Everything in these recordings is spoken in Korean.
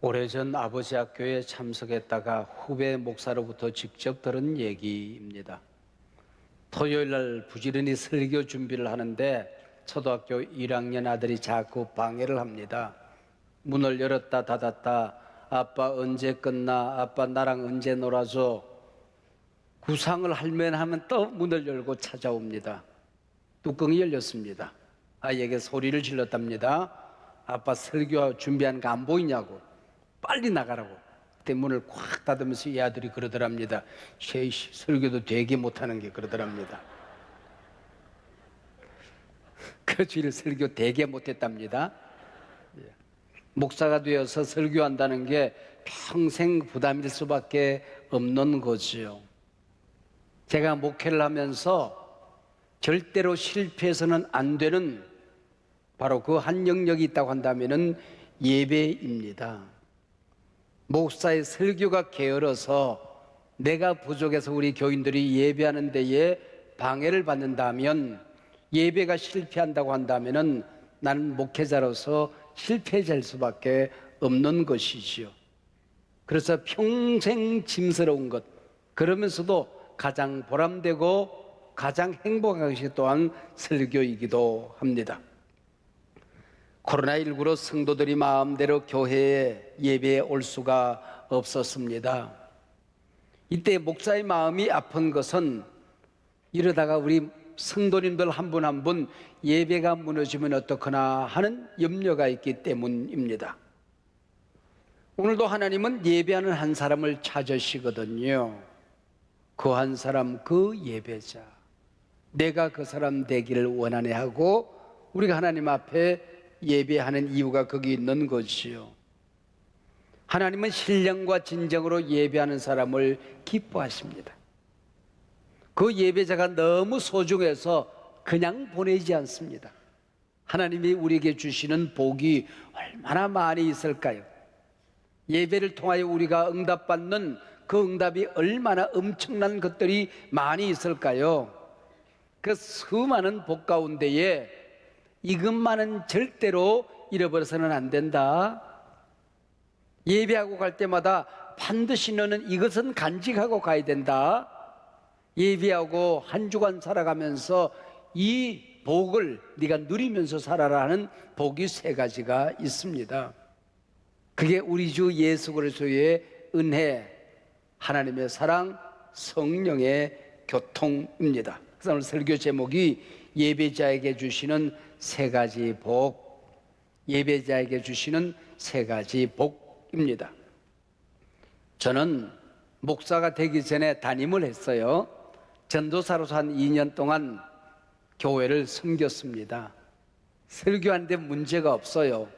오래전 아버지 학교에 참석했다가 후배 목사로부터 직접 들은 얘기입니다. 토요일 날 부지런히 설교 준비를 하는데 초등학교 1학년 아들이 자꾸 방해를 합니다. 문을 열었다 닫았다. 아빠 언제 끝나? 아빠 나랑 언제 놀아줘? 구상을 할면 하면 또 문을 열고 찾아옵니다. 뚜껑이 열렸습니다. 아이에게 소리를 질렀답니다. 아빠 설교 준비한 거 안 보이냐고. 빨리 나가라고. 그때 문을 꽉 닫으면서 이 아들이 그러더랍니다. 쉐이씨 설교도 되게 못하는 게 그러더랍니다. 그 주일 설교 되게 못했답니다. 목사가 되어서 설교한다는 게 평생 부담일 수밖에 없는 거지요. 제가 목회를 하면서 절대로 실패해서는 안 되는 바로 그 한 영역이 있다고 한다면은 예배입니다. 목사의 설교가 게을러서 내가 부족해서 우리 교인들이 예배하는 데에 방해를 받는다면, 예배가 실패한다고 한다면은 나는 목회자로서 실패자일 수밖에 없는 것이지요. 그래서 평생 짐스러운 것, 그러면서도 가장 보람되고 가장 행복한 것이 또한 설교이기도 합니다. 코로나19로 성도들이 마음대로 교회에 예배에 올 수가 없었습니다. 이때 목사의 마음이 아픈 것은 이러다가 우리 성도님들 한 분 한 분 예배가 무너지면 어떡하나 하는 염려가 있기 때문입니다. 오늘도 하나님은 예배하는 한 사람을 찾으시거든요. 그 한 사람, 그 예배자, 내가 그 사람 되기를 원하네 하고 우리가 하나님 앞에 예배하는 이유가 거기 있는 것이요. 하나님은 신령과 진정으로 예배하는 사람을 기뻐하십니다. 그 예배자가 너무 소중해서 그냥 보내지 않습니다. 하나님이 우리에게 주시는 복이 얼마나 많이 있을까요? 예배를 통하여 우리가 응답받는 그 응답이 얼마나 엄청난 것들이 많이 있을까요? 그 수많은 복 가운데에 이것만은 절대로 잃어버려서는 안 된다. 예배하고 갈 때마다 반드시 너는 이것은 간직하고 가야 된다. 예배하고 한 주간 살아가면서 이 복을 네가 누리면서 살아라 하는 복이 세 가지가 있습니다. 그게 우리 주 예수 그리스도의 은혜, 하나님의 사랑, 성령의 교통입니다. 그래서 오늘 설교 제목이 예배자에게 주시는 세 가지 복, 예배자에게 주시는 세 가지 복입니다. 저는 목사가 되기 전에 담임을 했어요. 전도사로서 한 2년 동안 교회를 섬겼습니다. 설교하는데 문제가 없어요.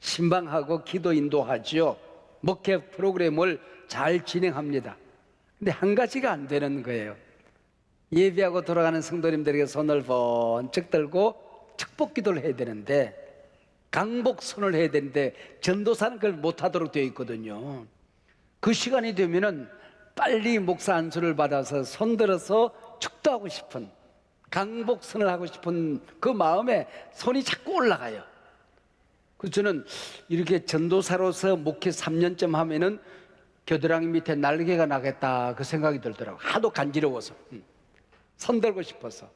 신방하고 기도 인도하지요. 목회 프로그램을 잘 진행합니다. 근데 한 가지가 안 되는 거예요. 예배하고 돌아가는 성도님들에게 손을 번쩍 들고 축복 기도를 해야 되는데, 강복선을 해야 되는데 전도사는 그걸 못하도록 되어 있거든요. 그 시간이 되면은 빨리 목사 안수를 받아서 손들어서 축도하고 싶은, 강복선을 하고 싶은 그 마음에 손이 자꾸 올라가요. 그래서 저는 이렇게 전도사로서 목회 3년쯤 하면은 겨드랑이 밑에 날개가 나겠다 그 생각이 들더라고요. 하도 간지러워서, 손들고 싶어서.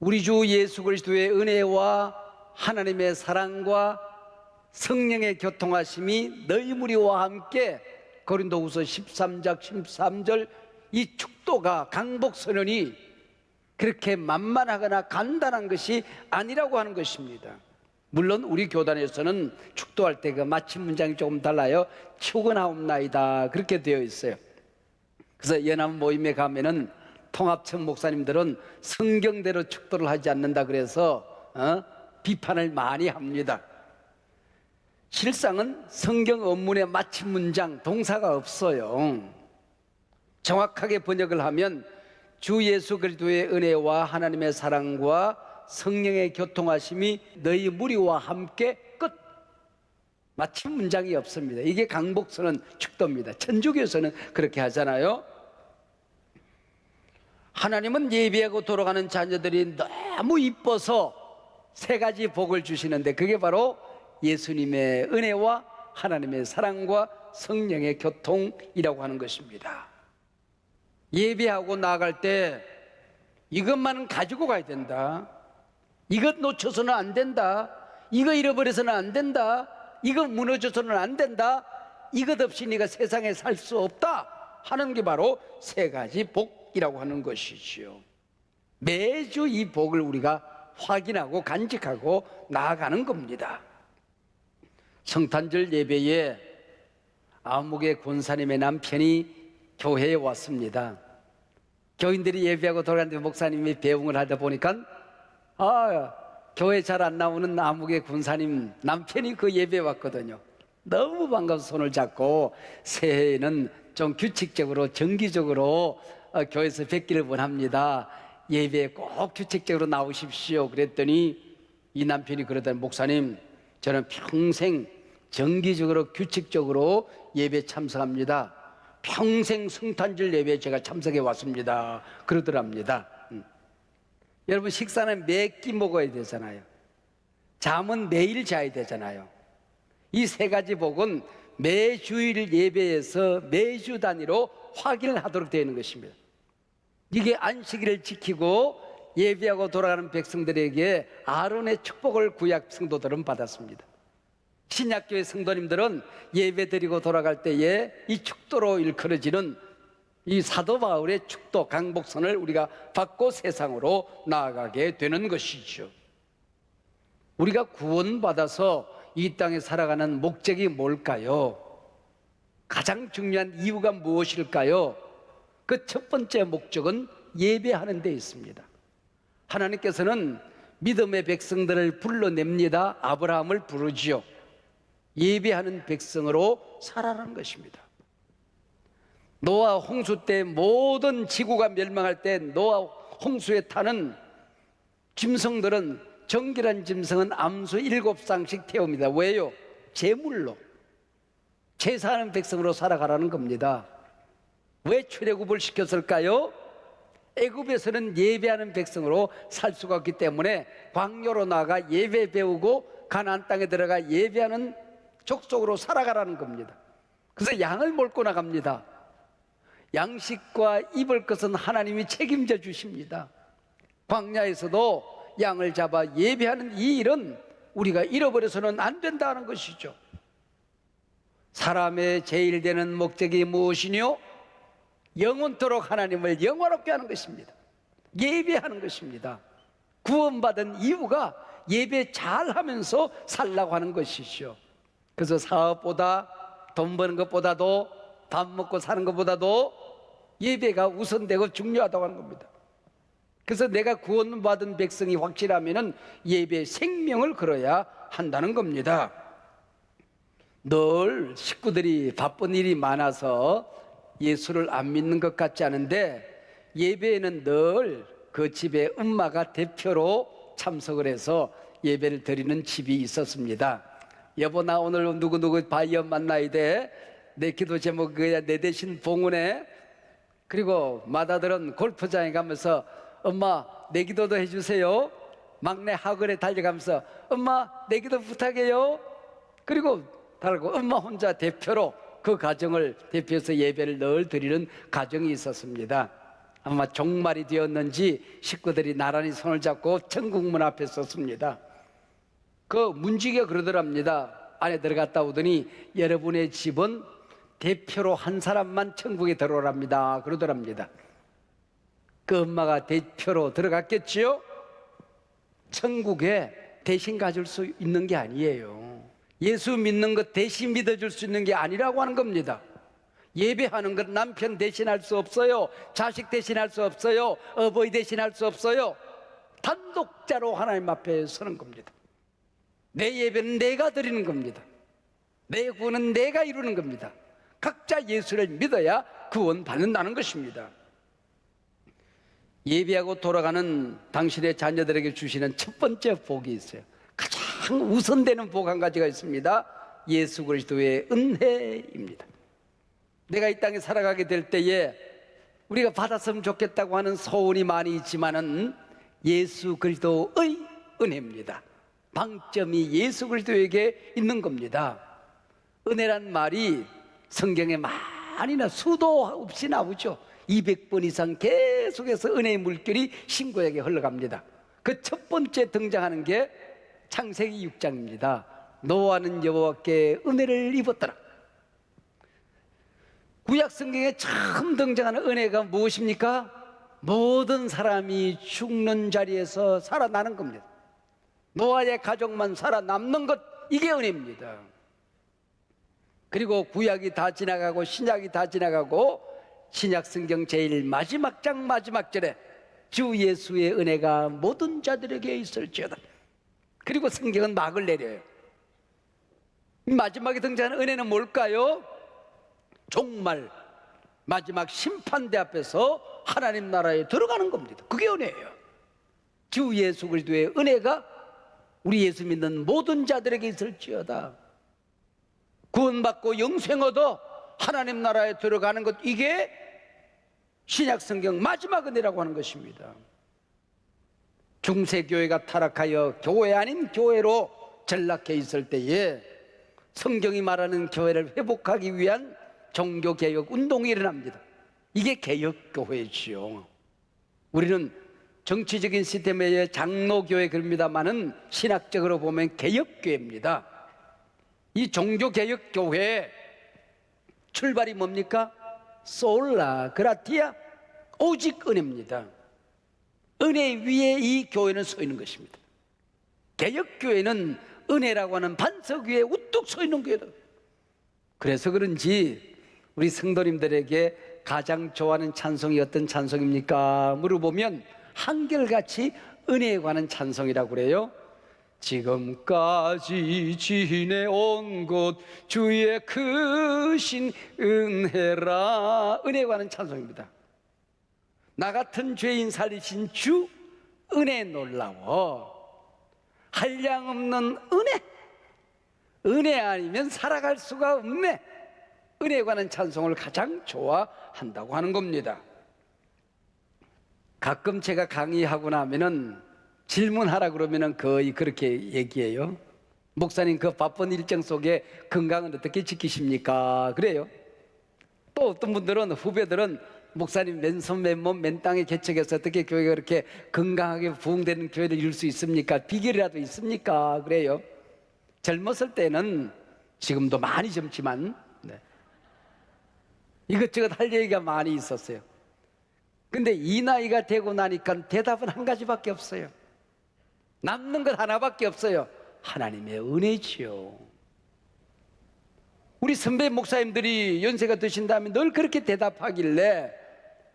우리 주 예수 그리스도의 은혜와 하나님의 사랑과 성령의 교통하심이 너희 무리와 함께, 고린도후서 13장 13절, 이 축도가, 강복선언이 그렇게 만만하거나 간단한 것이 아니라고 하는 것입니다. 물론 우리 교단에서는 축도할 때 그 마침 문장이 조금 달라요. 축원하옵나이다 그렇게 되어 있어요. 그래서 연합 모임에 가면은 통합청 목사님들은 성경대로 축도를 하지 않는다 그래서 비판을 많이 합니다. 실상은 성경 원문에 마침 문장, 동사가 없어요. 정확하게 번역을 하면 주 예수 그리스도의 은혜와 하나님의 사랑과 성령의 교통하심이 너희 무리와 함께 끝. 마침 문장이 없습니다. 이게 강복선언 축도입니다. 천주교에서는 그렇게 하잖아요. 하나님은 예배하고 돌아가는 자녀들이 너무 이뻐서 세 가지 복을 주시는데, 그게 바로 예수님의 은혜와 하나님의 사랑과 성령의 교통이라고 하는 것입니다. 예배하고 나아갈 때 이것만은 가지고 가야 된다. 이것 놓쳐서는 안 된다. 이거 잃어버려서는 안 된다. 이거 무너져서는 안 된다. 이것 없이 네가 세상에 살 수 없다 하는 게 바로 세 가지 복이라고 하는 것이지요. 매주 이 복을 우리가 확인하고 간직하고 나아가는 겁니다. 성탄절 예배에 아무개 권사님의 남편이 교회에 왔습니다. 교인들이 예배하고 돌아가는데 목사님이 배웅을 하다 보니까 교회 잘 안 나오는 아무개 권사님 남편이 그 예배에 왔거든요. 너무 반가워서 손을 잡고 새해에는 좀 규칙적으로 정기적으로 교회에서 뵙기를 원합니다. 예배에 꼭 규칙적으로 나오십시오. 그랬더니 이 남편이 그러더니 목사님 저는 평생 정기적으로 규칙적으로 예배 참석합니다. 평생 성탄절 예배에 제가 참석해 왔습니다. 그러더랍니다. 여러분 식사는 매 끼 먹어야 되잖아요. 잠은 매일 자야 되잖아요. 이 세 가지 복은 매주일 예배에서 매주 단위로 확인을 하도록 되어 있는 것입니다. 이게 안식일을 지키고 예배하고 돌아가는 백성들에게 아론의 축복을 구약 성도들은 받았습니다. 신약교회 성도님들은 예배 드리고 돌아갈 때에 이 축도로 일컬어지는 이 사도 바울의 축도 강복선을 우리가 받고 세상으로 나아가게 되는 것이죠. 우리가 구원받아서 이 땅에 살아가는 목적이 뭘까요? 가장 중요한 이유가 무엇일까요? 그 첫 번째 목적은 예배하는 데 있습니다. 하나님께서는 믿음의 백성들을 불러냅니다. 아브라함을 부르지요. 예배하는 백성으로 살아라는 것입니다. 노아 홍수 때 모든 지구가 멸망할 때 노아 홍수에 타는 짐승들은 정결한 짐승은 암수 7쌍씩 태웁니다. 왜요? 제물로 제사하는 백성으로 살아가라는 겁니다. 왜 출애굽을 시켰을까요? 애굽에서는 예배하는 백성으로 살 수가 없기 때문에 광야로 나가 예배 배우고 가나안 땅에 들어가 예배하는 족속으로 살아가라는 겁니다. 그래서 양을 몰고 나갑니다. 양식과 입을 것은 하나님이 책임져 주십니다. 광야에서도 양을 잡아 예배하는 이 일은 우리가 잃어버려서는 안 된다는 것이죠. 사람의 제일 되는 목적이 무엇이뇨? 영원토록 하나님을 영원롭게 하는 것입니다. 예배하는 것입니다. 구원받은 이유가 예배 잘하면서 살라고 하는 것이죠. 그래서 사업보다 돈 버는 것보다도 밥 먹고 사는 것보다도 예배가 우선되고 중요하다고 하는 겁니다. 그래서 내가 구원받은 백성이 확실하면 예배에 생명을 걸어야 한다는 겁니다. 늘 식구들이 바쁜 일이 많아서 예수를 안 믿는 것 같지 않은데 예배에는 늘 그 집에 엄마가 대표로 참석을 해서 예배를 드리는 집이 있었습니다. 여보 나 오늘 누구누구 바이어 만나야 돼. 내 기도 제목 그야 내 대신 봉헌해. 그리고 맏아들은 골프장에 가면서 엄마 내 기도도 해주세요. 막내 학원에 달려가면서 엄마 내 기도 부탁해요. 그리고 달고 엄마 혼자 대표로 그 가정을 대표해서 예배를 늘 드리는 가정이 있었습니다. 아마 종말이 되었는지 식구들이 나란히 손을 잡고 천국문 앞에 섰습니다. 그 문지기가 그러더랍니다. 안에 들어갔다 오더니 여러분의 집은 대표로 한 사람만 천국에 들어오랍니다. 그러더랍니다. 그 엄마가 대표로 들어갔겠지요? 천국에 대신 가줄 수 있는 게 아니에요. 예수 믿는 것 대신 믿어줄 수 있는 게 아니라고 하는 겁니다. 예배하는 것 남편 대신할 수 없어요. 자식 대신할 수 없어요. 어버이 대신할 수 없어요. 단독자로 하나님 앞에 서는 겁니다. 내 예배는 내가 드리는 겁니다. 내 구원은 내가 이루는 겁니다. 각자 예수를 믿어야 구원 받는다는 것입니다. 예배하고 돌아가는 당신의 자녀들에게 주시는 첫 번째 복이 있어요. 가장 우선되는 복 한 가지가 있습니다. 예수 그리스도의 은혜입니다. 내가 이 땅에 살아가게 될 때에 우리가 받았으면 좋겠다고 하는 소원이 많이 있지만은 예수 그리스도의 은혜입니다. 방점이 예수 그리스도에게 있는 겁니다. 은혜란 말이 성경에 많이나 수도 없이 나오죠. 200번 이상 계속해서 은혜의 물결이 신구약에 흘러갑니다. 그 첫 번째 등장하는 게 창세기 6장입니다. 노아는 여호와께 은혜를 입었더라. 구약 성경에 처음 등장하는 은혜가 무엇입니까? 모든 사람이 죽는 자리에서 살아나는 겁니다. 노아의 가족만 살아남는 것, 이게 은혜입니다. 그리고 구약이 다 지나가고 신약이 다 지나가고 신약 성경 제일 마지막 장 마지막 절에 주 예수의 은혜가 모든 자들에게 있을지어다. 그리고 성경은 막을 내려요. 마지막에 등장하는 은혜는 뭘까요? 종말 마지막 심판대 앞에서 하나님 나라에 들어가는 겁니다. 그게 은혜예요. 주 예수 그리스도의 은혜가 우리 예수 믿는 모든 자들에게 있을지어다. 구원받고 영생 얻어 하나님 나라에 들어가는 것, 이게 신약 성경 마지막 은혜라고 하는 것입니다. 중세교회가 타락하여 교회 아닌 교회로 전락해 있을 때에 성경이 말하는 교회를 회복하기 위한 종교개혁 운동이 일어납니다. 이게 개혁교회지요. 우리는 정치적인 시스템에 의해 장로교회 그럽니다마는 신학적으로 보면 개혁교회입니다. 이 종교개혁교회의 출발이 뭡니까? 솔라 그라티아, 오직 은혜입니다. 은혜 위에 이 교회는 서 있는 것입니다. 개혁교회는 은혜라고 하는 반석 위에 우뚝 서 있는 교회다. 그래서 그런지 우리 성도님들에게 가장 좋아하는 찬송이 어떤 찬송입니까? 물어보면 한결같이 은혜에 관한 찬송이라고 그래요. 지금까지 지내온 것 주의 크신 은혜라. 은혜에 관한 찬송입니다. 나 같은 죄인 살리신 주 은혜 놀라워. 한량없는 은혜, 은혜 아니면 살아갈 수가 없네. 은혜에 관한 찬송을 가장 좋아한다고 하는 겁니다. 가끔 제가 강의하고 나면은 질문하라 그러면은 거의 그렇게 얘기해요. 목사님, 그 바쁜 일정 속에 건강은 어떻게 지키십니까? 그래요. 또 어떤 분들은, 후배들은 목사님 맨손 맨몸 맨땅에 개척해서 어떻게 교회가 그렇게 건강하게 부흥되는 교회를 이룰 수 있습니까? 비결이라도 있습니까? 그래요. 젊었을 때는, 지금도 많이 젊지만 이것저것 할 얘기가 많이 있었어요. 근데 이 나이가 되고 나니까 대답은 한 가지밖에 없어요. 남는 것 하나밖에 없어요. 하나님의 은혜지요. 우리 선배 목사님들이 연세가 드신다면 늘 그렇게 대답하길래,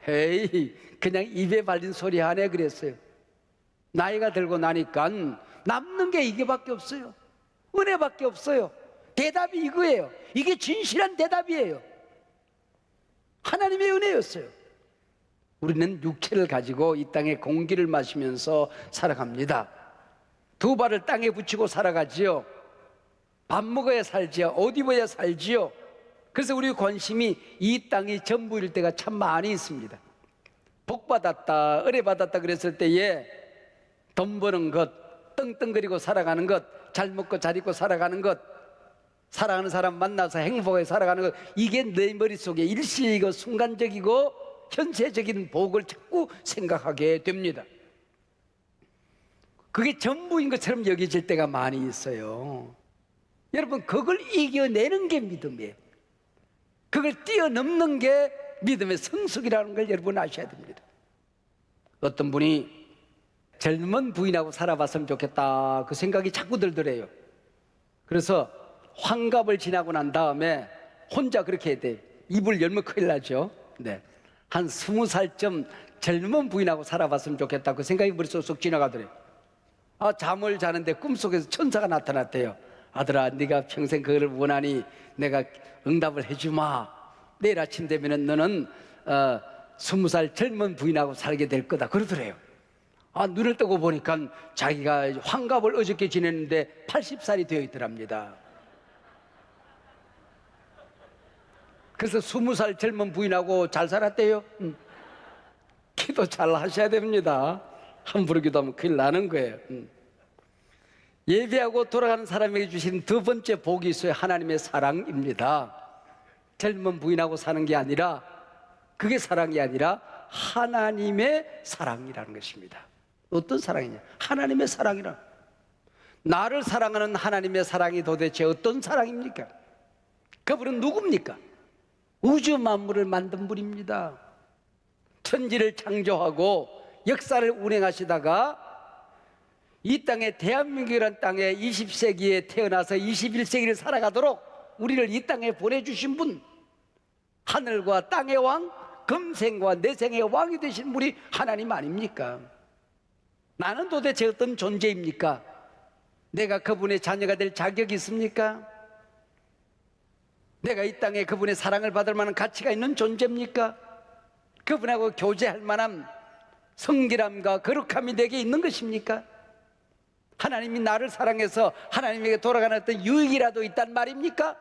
헤이, 그냥 입에 발린 소리 하네 그랬어요. 나이가 들고 나니까 남는 게 이게밖에 없어요. 은혜밖에 없어요. 대답이 이거예요. 이게 진실한 대답이에요. 하나님의 은혜였어요. 우리는 육체를 가지고 이 땅에 공기를 마시면서 살아갑니다. 두 발을 땅에 붙이고 살아가지요. 밥 먹어야 살지요. 옷 입어야 살지요. 그래서 우리 관심이 이 땅이 전부일 때가 참 많이 있습니다. 복 받았다, 은혜 받았다 그랬을 때에 돈 버는 것, 떵떵거리고 살아가는 것, 잘 먹고 잘 입고 살아가는 것, 사랑하는 사람 만나서 행복하게 살아가는 것, 이게 내 머릿속에 일시이고 순간적이고 현세적인 복을 자꾸 생각하게 됩니다. 그게 전부인 것처럼 여겨질 때가 많이 있어요. 여러분, 그걸 이겨내는 게 믿음이에요. 그걸 뛰어넘는 게 믿음의 성숙이라는 걸 여러분 아셔야 됩니다. 어떤 분이 젊은 부인하고 살아봤으면 좋겠다, 그 생각이 자꾸 들더래요. 그래서 환갑을 지나고 난 다음에 혼자 그렇게 해야 돼요. 입을 열면 큰일 나죠. 네. 한 20살쯤 젊은 부인하고 살아봤으면 좋겠다, 그 생각이 머릿속에 쏙 지나가더래요. 잠을 자는데 꿈속에서 천사가 나타났대요. 아들아, 네가 평생 그거를 원하니 내가 응답을 해주마. 내일 아침 되면은 너는 20살 젊은 부인하고 살게 될 거다 그러더래요. 눈을 뜨고 보니까 자기가 환갑을 어저께 지냈는데 80살이 되어 있더랍니다. 그래서 20살 젊은 부인하고 잘 살았대요. 기도 잘 하셔야 됩니다. 함부로 기도하면 큰일 나는 거예요. 예배하고 돌아가는 사람에게 주신 두 번째 복이 있어요. 하나님의 사랑입니다. 젊은 부인하고 사는 게 아니라, 그게 사랑이 아니라 하나님의 사랑이라는 것입니다. 어떤 사랑이냐? 하나님의 사랑이라. 나를 사랑하는 하나님의 사랑이 도대체 어떤 사랑입니까? 그분은 누굽니까? 우주 만물을 만든 분입니다. 천지를 창조하고 역사를 운행하시다가 이 땅에, 대한민국이라는 땅에 20세기에 태어나서 21세기를 살아가도록 우리를 이 땅에 보내주신 분, 하늘과 땅의 왕, 금생과 내생의 왕이 되신 분이 하나님 아닙니까? 나는 도대체 어떤 존재입니까? 내가 그분의 자녀가 될 자격이 있습니까? 내가 이 땅에 그분의 사랑을 받을 만한 가치가 있는 존재입니까? 그분하고 교제할 만한 성결함과 거룩함이 내게 있는 것입니까? 하나님이 나를 사랑해서 하나님에게 돌아가는 어떤 유익이라도 있단 말입니까?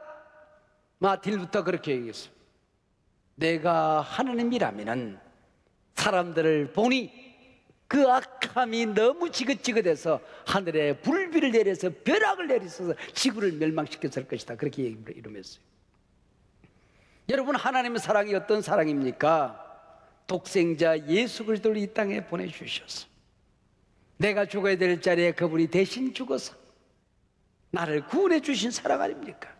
마틴부터 그렇게 얘기했어요. 내가 하나님이라면은 사람들을 보니 그 악함이 너무 지긋지긋해서 하늘에 불비를 내려서 벼락을 내리셔서 지구를 멸망시켰을 것이다. 그렇게 이름했어요. 여러분, 하나님의 사랑이 어떤 사랑입니까? 독생자 예수 그리스도를 이 땅에 보내주셔서 내가 죽어야 될 자리에 그분이 대신 죽어서 나를 구원해 주신 사랑 아닙니까?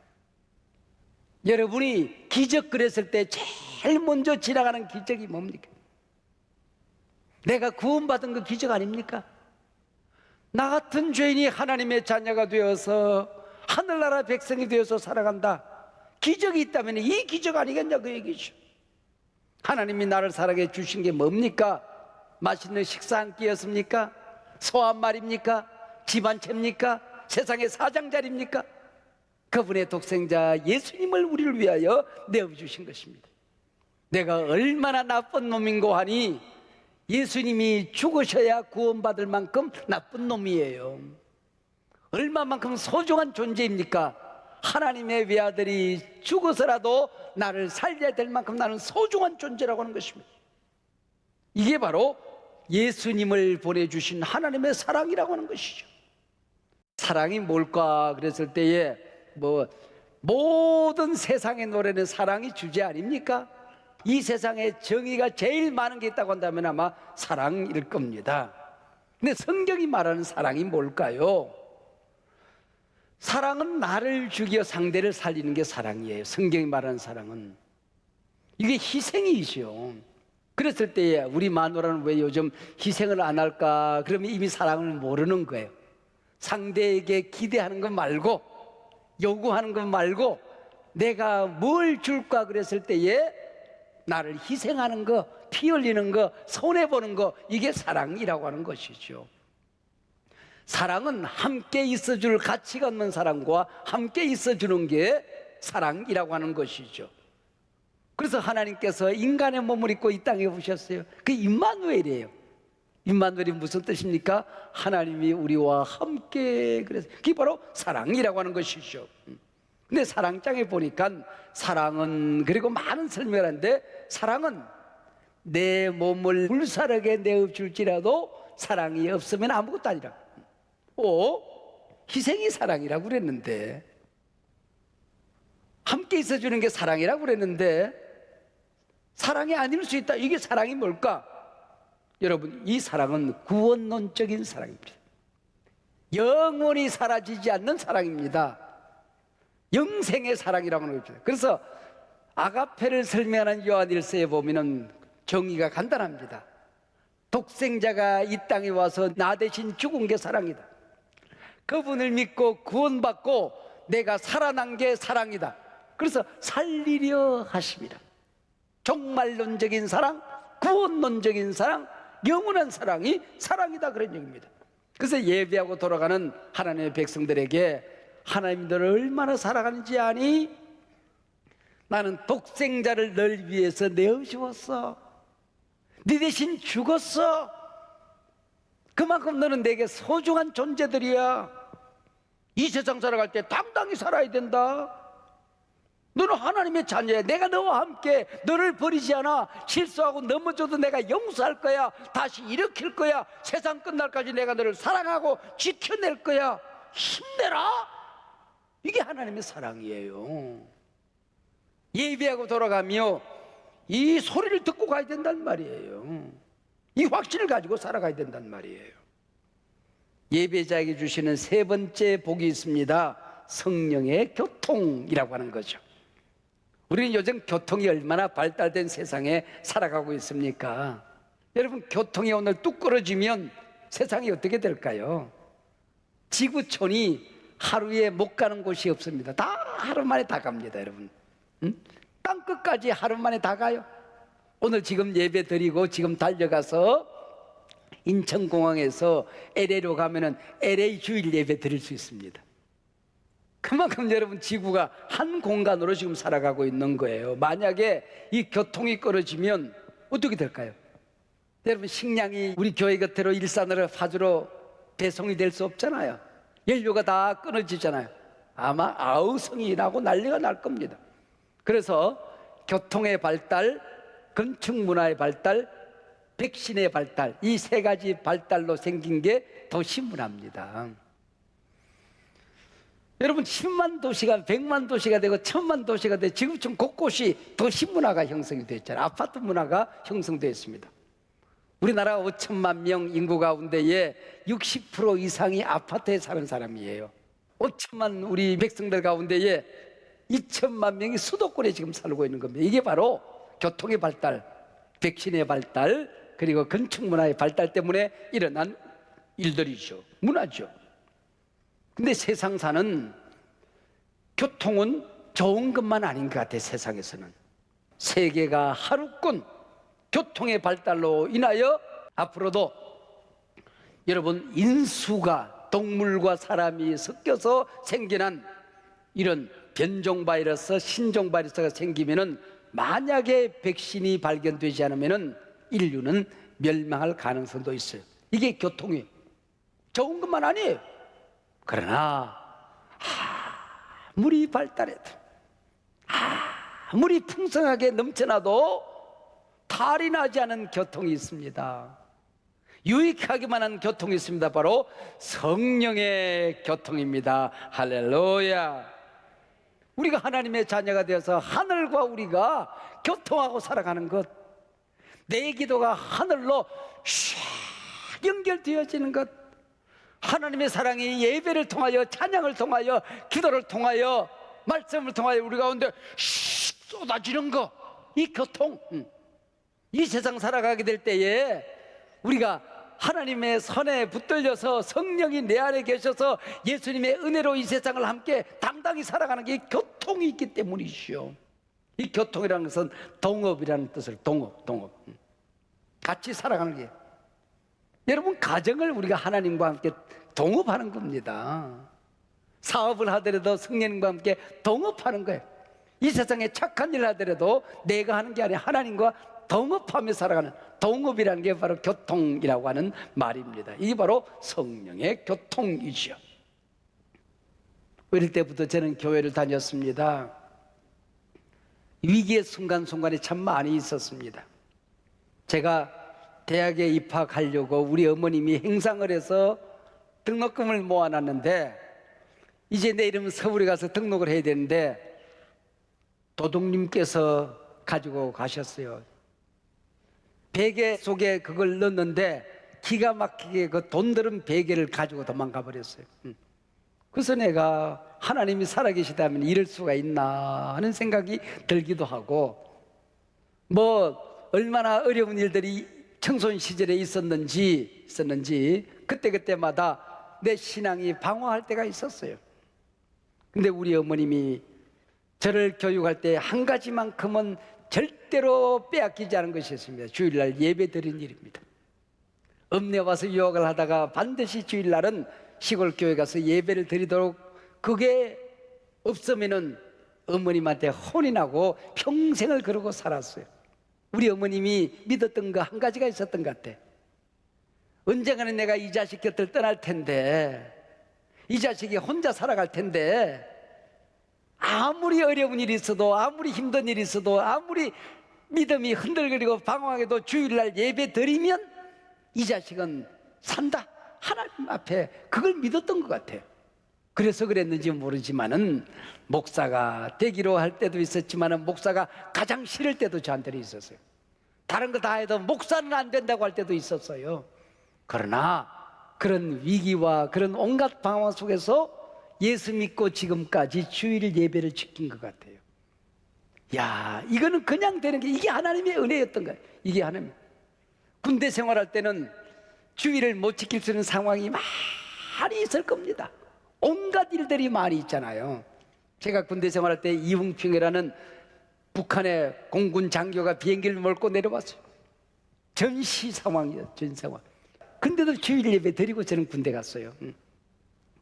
여러분이 기적 그랬을 때 제일 먼저 지나가는 기적이 뭡니까? 내가 구원받은 그 기적 아닙니까? 나 같은 죄인이 하나님의 자녀가 되어서 하늘나라 백성이 되어서 살아간다. 기적이 있다면 이 기적 아니겠냐, 그 얘기죠. 하나님이 나를 사랑해 주신 게 뭡니까? 맛있는 식사 한 끼였습니까? 소 한 마리입니까? 집 한 채입니까? 세상의 사장자리입니까? 그분의 독생자 예수님을 우리를 위하여 내어주신 것입니다. 내가 얼마나 나쁜 놈인고 하니 예수님이 죽으셔야 구원받을 만큼 나쁜 놈이에요. 얼마만큼 소중한 존재입니까? 하나님의 외아들이 죽어서라도 나를 살려야 될 만큼 나는 소중한 존재라고 하는 것입니다. 이게 바로 예수님을 보내주신 하나님의 사랑이라고 하는 것이죠. 사랑이 뭘까 그랬을 때에 모든 세상의 노래는 사랑이 주제 아닙니까? 이 세상에 정의가 제일 많은 게 있다고 한다면 아마 사랑일 겁니다. 근데 성경이 말하는 사랑이 뭘까요? 사랑은 나를 죽여 상대를 살리는 게 사랑이에요. 성경이 말하는 사랑은 이게 희생이죠. 그랬을 때에 우리 마누라는 왜 요즘 희생을 안 할까? 그러면 이미 사랑을 모르는 거예요. 상대에게 기대하는 것 말고, 요구하는 것 말고, 내가 뭘 줄까 그랬을 때에 나를 희생하는 거, 피 흘리는 거, 손해보는 거, 이게 사랑이라고 하는 것이죠. 사랑은 함께 있어줄 가치가 없는 사람과 함께 있어주는 게 사랑이라고 하는 것이죠. 그래서 하나님께서 인간의 몸을 입고 이 땅에 오셨어요. 그 임마누엘이에요. 임마누엘이 무슨 뜻입니까? 하나님이 우리와 함께, 그래서 그게 바로 사랑이라고 하는 것이죠. 근데 사랑장에 보니까 사랑은, 그리고 많은 설명을 하는데, 사랑은 내 몸을 불사르게 내어줄지라도 사랑이 없으면 아무것도 아니라, 희생이 사랑이라고 그랬는데, 함께 있어주는 게 사랑이라고 그랬는데 사랑이 아닐 수 있다. 이게 사랑이 뭘까? 여러분, 이 사랑은 구원론적인 사랑입니다. 영원히 사라지지 않는 사랑입니다. 영생의 사랑이라고 하는 겁니다. 그래서 아가페를 설명하는 요한일서에 보면은 정의가 간단합니다. 독생자가 이 땅에 와서 나 대신 죽은 게 사랑이다. 그분을 믿고 구원받고 내가 살아난 게 사랑이다. 그래서 살리려 하십니다. 종말론적인 사랑, 구원론적인 사랑, 영원한 사랑이 사랑이다, 그런 얘기입니다. 그래서 예배하고 돌아가는 하나님의 백성들에게 하나님 너를 얼마나 사랑하는지 아니? 나는 독생자를 널 위해서 내어주었어. 네 대신 죽었어. 그만큼 너는 내게 소중한 존재들이야. 이 세상 살아갈 때 당당히 살아야 된다. 너는 하나님의 자녀야. 내가 너와 함께 너를 버리지 않아. 실수하고 넘어져도 내가 용서할 거야. 다시 일으킬 거야. 세상 끝날까지 내가 너를 사랑하고 지켜낼 거야. 힘내라. 이게 하나님의 사랑이에요. 예배하고 돌아가며 이 소리를 듣고 가야 된단 말이에요. 이 확신을 가지고 살아가야 된단 말이에요. 예배자에게 주시는 세 번째 복이 있습니다. 성령의 교통이라고 하는 거죠. 우리는 요즘 교통이 얼마나 발달된 세상에 살아가고 있습니까? 여러분, 교통이 오늘 뚝 끊어지면 세상이 어떻게 될까요? 지구촌이 하루에 못 가는 곳이 없습니다. 다 하루 만에 다 갑니다, 여러분. 땅 끝까지 하루 만에 다 가요. 오늘 지금 예배 드리고 지금 달려가서 인천공항에서 LA로 가면은 LA 주일 예배 드릴 수 있습니다. 그만큼 여러분 지구가 한 공간으로 지금 살아가고 있는 거예요. 만약에 이 교통이 끊어지면 어떻게 될까요? 여러분, 식량이 우리 교회 곁으로 일산으로 파주로 배송이 될 수 없잖아요. 연료가 다 끊어지잖아요. 아마 아우성이 나고 난리가 날 겁니다. 그래서 교통의 발달, 건축 문화의 발달, 백신의 발달, 이 세 가지 발달로 생긴 게 도시 문화입니다. 여러분, 10만 도시가 100만 도시가 되고 1000만 도시가 되고 지구촌 곳곳이 도시 문화가 형성이 됐잖아요. 아파트 문화가 형성되었습니다. 우리나라 5천만 명 인구 가운데에 60% 이상이 아파트에 사는 사람이에요. 5천만 우리 백성들 가운데에 2천만 명이 수도권에 지금 살고 있는 겁니다. 이게 바로 교통의 발달, 백신의 발달, 그리고 건축 문화의 발달 때문에 일어난 일들이죠. 문화죠. 근데 세상사는 교통은 좋은 것만 아닌 것 같아요. 세상에서는 세계가 하루꾼 교통의 발달로 인하여 앞으로도 여러분 인수가 동물과 사람이 섞여서 생겨난 이런 변종 바이러스, 신종 바이러스가 생기면은 만약에 백신이 발견되지 않으면은 인류는 멸망할 가능성도 있어요. 이게 교통이 좋은 것만 아니에요. 그러나 아무리 발달해도 아무리 풍성하게 넘쳐나도 탈이 나지 않은 교통이 있습니다. 유익하기만 한 교통이 있습니다. 바로 성령의 교통입니다. 할렐루야. 우리가 하나님의 자녀가 되어서 하늘과 우리가 교통하고 살아가는 것, 내 기도가 하늘로 샥 연결되어지는 것, 하나님의 사랑이 예배를 통하여, 찬양을 통하여, 기도를 통하여, 말씀을 통하여 우리 가운데 슉 쏟아지는 것, 이 교통, 이 세상 살아가게 될 때에 우리가 하나님의 선에 붙들려서 성령이 내 안에 계셔서 예수님의 은혜로 이 세상을 함께 당당히 살아가는 게 교통이 있기 때문이죠. 이 교통이라는 것은 동업이라는 뜻을, 동업 같이 살아가는 게, 여러분 가정을 우리가 하나님과 함께 동업하는 겁니다. 사업을 하더라도 성령님과 함께 동업하는 거예요. 이 세상에 착한 일을 하더라도 내가 하는 게 아니라 하나님과 동업하며 살아가는, 동업이라는 게 바로 교통이라고 하는 말입니다. 이게 바로 성령의 교통이죠. 어릴 때부터 저는 교회를 다녔습니다. 위기의 순간순간이 참 많이 있었습니다. 제가 대학에 입학하려고 우리 어머님이 행상을 해서 등록금을 모아놨는데 이제 내 이름 서울에 가서 등록을 해야 되는데 도둑님께서 가지고 가셨어요. 베개 속에 그걸 넣었는데 기가 막히게 그 돈 들은 베개를 가지고 도망가 버렸어요. 그래서 내가 하나님이 살아계시다면 이럴 수가 있나 하는 생각이 들기도 하고, 뭐 얼마나 어려운 일들이 청소년 시절에 있었는지 그때마다 내 신앙이 방황할 때가 있었어요. 근데 우리 어머님이 저를 교육할 때 한 가지만큼은 절대로 빼앗기지 않은 것이 있습니다. 주일날 예배 드린 일입니다. 읍내 와서 유학을 하다가 반드시 주일날은 시골 교회 가서 예배를 드리도록, 그게 없으면은 어머님한테 혼이 나고 평생을 그러고 살았어요. 우리 어머님이 믿었던 거 한 가지가 있었던 것 같아. 언젠가는 내가 이 자식 곁을 떠날 텐데, 이 자식이 혼자 살아갈 텐데, 아무리 어려운 일이 있어도, 아무리 힘든 일이 있어도, 아무리 믿음이 흔들거리고 방황해도 주일날 예배 드리면 이 자식은 산다. 하나님 앞에 그걸 믿었던 것 같아요. 그래서 그랬는지 모르지만은 목사가 되기로 할 때도 있었지만은 목사가 가장 싫을 때도 저한테는 있었어요. 다른 거 다 해도 목사는 안 된다고 할 때도 있었어요. 그러나 그런 위기와 그런 온갖 방황 속에서 예수 믿고 지금까지 주일 예배를 지킨 것 같아요. 야, 이거는 그냥 되는 게 이게 하나님의 은혜였던 거예요. 이게 하나님. 군대 생활할 때는 주일을 못 지킬 수 있는 상황이 많이 있을 겁니다. 온갖 일들이 많이 있잖아요. 제가 군대 생활할 때 이웅평이라는 북한의 공군 장교가 비행기를 몰고 내려왔어요. 전시 상황이에요. 전 상황. 근데도 주일 예배 드리고 저는 군대 갔어요.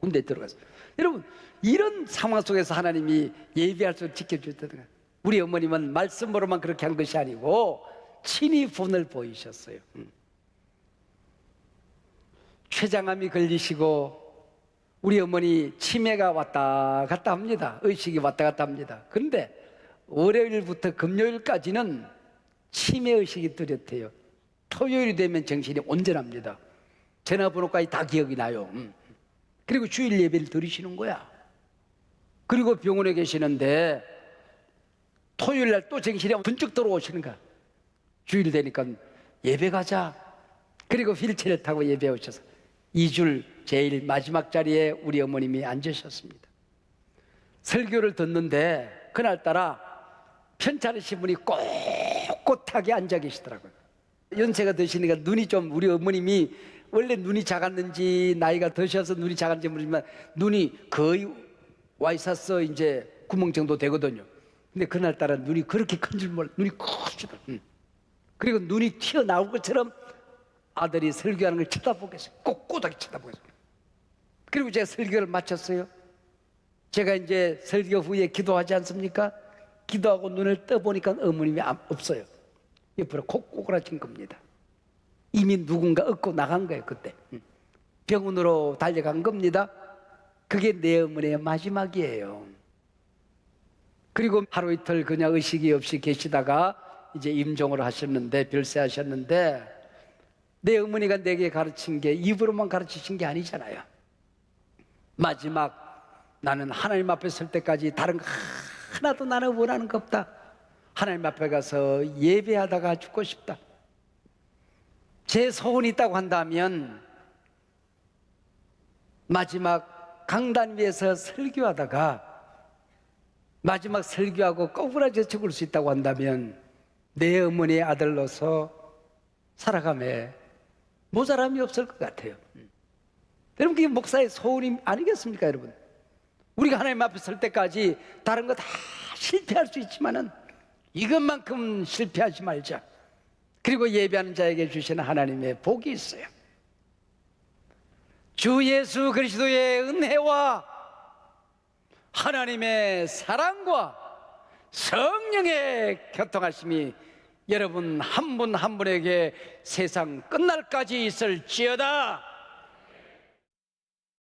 군대 들어갔어요. 여러분, 이런 상황 속에서 하나님이 예배할 수 지켜주셨다는 거예요. 우리 어머님은 말씀으로만 그렇게 한 것이 아니고 친히 본을 보이셨어요. 췌장암이 걸리시고 우리 어머니 치매가 왔다 갔다 합니다. 의식이 왔다 갔다 합니다. 그런데 월요일부터 금요일까지는 치매 의식이 뚜렷해요. 토요일이 되면 정신이 온전합니다. 전화번호까지 다 기억이 나요. 그리고 주일 예배를 드리시는 거야. 그리고 병원에 계시는데 토요일 날 또 정신이 번쩍 들어오시는 거야. 주일 되니까 예배 가자. 그리고 휠체어를 타고 예배 오셔서 2줄 제일 마지막 자리에 우리 어머님이 앉으셨습니다. 설교를 듣는데 그날따라 편찮으신 분이 꼿꼿하게 앉아 계시더라고요. 연세가 드시니까 눈이 좀, 우리 어머님이 원래 눈이 작았는지 나이가 드셔서 눈이 작았는지 모르지만 눈이 거의 와 있었어 이제 구멍 정도 되거든요. 근데 그날따라 눈이 그렇게 큰 줄 몰라. 눈이 크시더라고요. 그리고 눈이 튀어나올 것처럼 아들이 설교하는 걸 쳐다보고 있어요. 꼿꼿하게 쳐다보고 있어요. 그리고 제가 설교를 마쳤어요. 제가 이제 설교 후에 기도하지 않습니까? 기도하고 눈을 떠보니까 어머님이 없어요. 옆으로 콕꼬그라진 겁니다. 이미 누군가 얻고 나간 거예요. 그때 병원으로 달려간 겁니다. 그게 내 어머니의 마지막이에요. 그리고 하루 이틀 그냥 의식이 없이 계시다가 이제 임종을 하셨는데, 별세하셨는데, 내 어머니가 내게 가르친 게 입으로만 가르치신 게 아니잖아요. 마지막 나는 하나님 앞에 설 때까지 다른 거 하나도 나는 원하는 거 없다. 하나님 앞에 가서 예배하다가 죽고 싶다. 제 소원이 있다고 한다면 마지막 강단 위에서 설교하다가 마지막 설교하고 꼬부라져 죽을 수 있다고 한다면 내 어머니의 아들로서 살아감에 모자람이 없을 것 같아요. 여러분, 그게 목사의 소원이 아니겠습니까, 여러분? 우리가 하나님 앞에 설 때까지 다른 거 다 실패할 수 있지만은 이것만큼 실패하지 말자. 그리고 예배하는 자에게 주시는 하나님의 복이 있어요. 주 예수 그리스도의 은혜와 하나님의 사랑과 성령의 교통하심이 여러분 한 분 한 분에게 세상 끝날까지 있을지어다.